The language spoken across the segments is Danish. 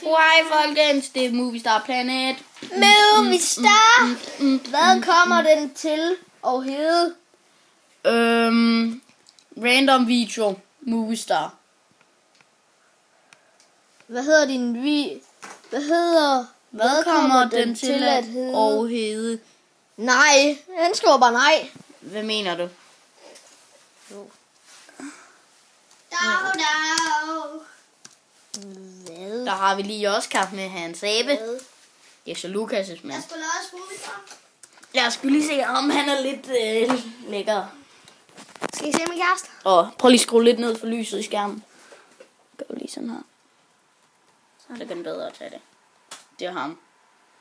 Hej folkens, det er Movistar Planet. Movistar! Hvad kommer den til at hedde? Random video. Movistar. Hvad hedder din Hvad kommer den til at hedde? Nej, han skriver bare nej. Hvad mener du? Dag. Der har vi lige Oscar med hans abe. Det er så Lukas' mand. Jeg skulle lige se, om han er lidt lækker. Skal I se min kæreste? Prøv lige at skrue lidt ned for lyset i skærmen. Gør lige sådan her. Så er det bedre at tage det. Det er ham.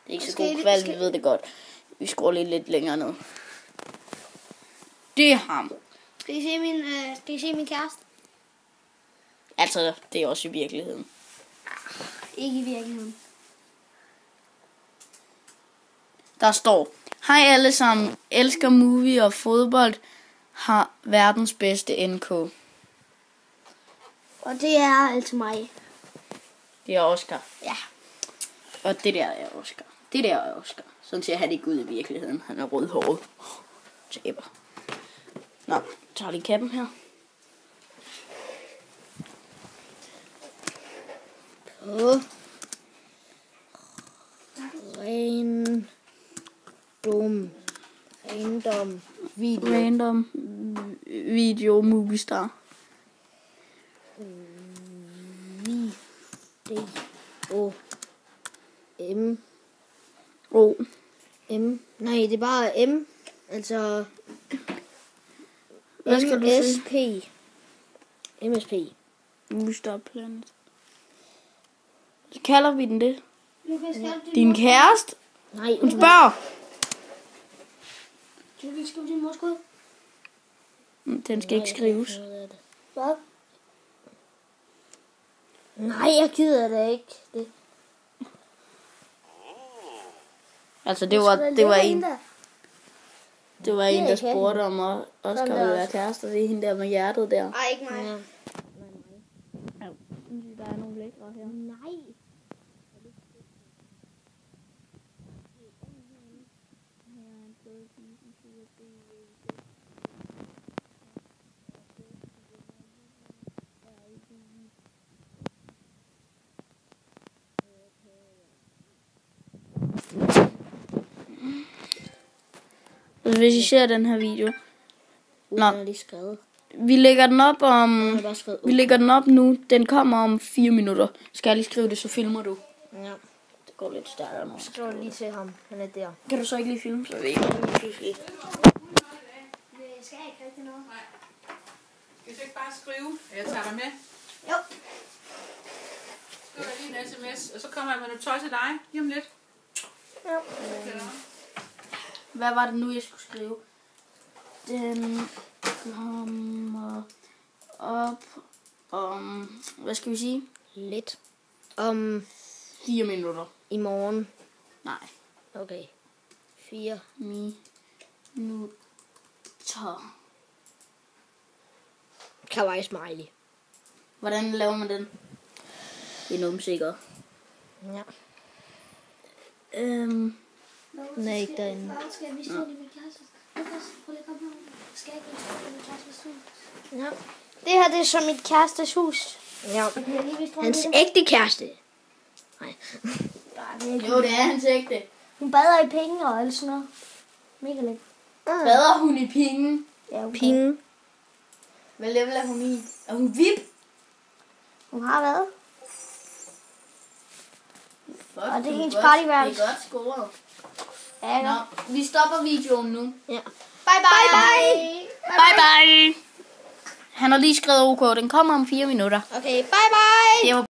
Det er ikke så god kvalitet, vi ved det godt. Vi skruer lidt længere ned. Det er ham. Skal I se min kæreste? Altså, det er også i virkeligheden. Ikke i virkeligheden. Der står: hej alle sammen, elsker movie og fodbold, har verdens bedste NK. Og det er altså mig. Det er Oscar. Ja. Og det der er Oscar. Det der er Oscar. Sådan ser han ikke ud i virkeligheden. Han er rødhåret. Taber. Nå, tager lige kappen her. Random video Movistar. M. Nej, det er bare M. Altså Hvad skal du sige? MSP. Movistar Planet. Så kalder vi den det. Lukas, Din kæreste? Nej, Hun spørger. Du vil skrive din mors kode? Den skal ikke skrives. Hvad? Nej, jeg gider det ikke. Altså det var en der spurgte om Oscar ville være kærester. Det er hende der med hjertet der. Nej, ikke mig. Ja. Der er nogle lækre her. Nej. Hvis I ser den her video. Vi lægger den op nu. Den kommer om 4 minutter. Skal jeg lige skrive det, så filmer du. Ja. Det går lidt stærkere nu. Jeg skriver lige til ham. Han er der. Kan du så ikke lige filme? Så ved jeg ikke. Skal jeg ikke rigtig noget? Nej. Skal du ikke bare skrive? Jeg tager dig med. Jo. Skriver jeg lige en sms, og så kommer jeg med noget tøj til dig lige om lidt. Ja. Hvad var det nu, jeg skulle skrive? Den kommer op om... Hvad skal vi sige? Lidt. Om 4 minutter. i morgen. Nej. Okay. 4 minutter. Kawaii smiley. Hvordan laver man den? Det er noget sikker. Ja. Nej, ikke derinde. Hvad skal vi stå i min klasse? Lukas, prøv lige at komme herovre. Skal jeg ikke stå i min klasses hus? Ja. Det her, det er så mit kærestes hus. Ja. Hans ægte kæreste. Nej. Jo, det er hans ægte. Hun bader i penge og alt sådan noget. Mega lækkert. Bader hun i pingen? Ja, hun Penge. Hvad level er hun i? Er hun VIP? Hun har været. Fuck, Og det er hendes godt. partyværelse. Det er godt scoret. Ja, Nå, vi stopper videoen nu. Ja. Bye bye. Bye bye. Han har lige skrevet OK. Den kommer om 4 minutter. Okay, bye bye. Det var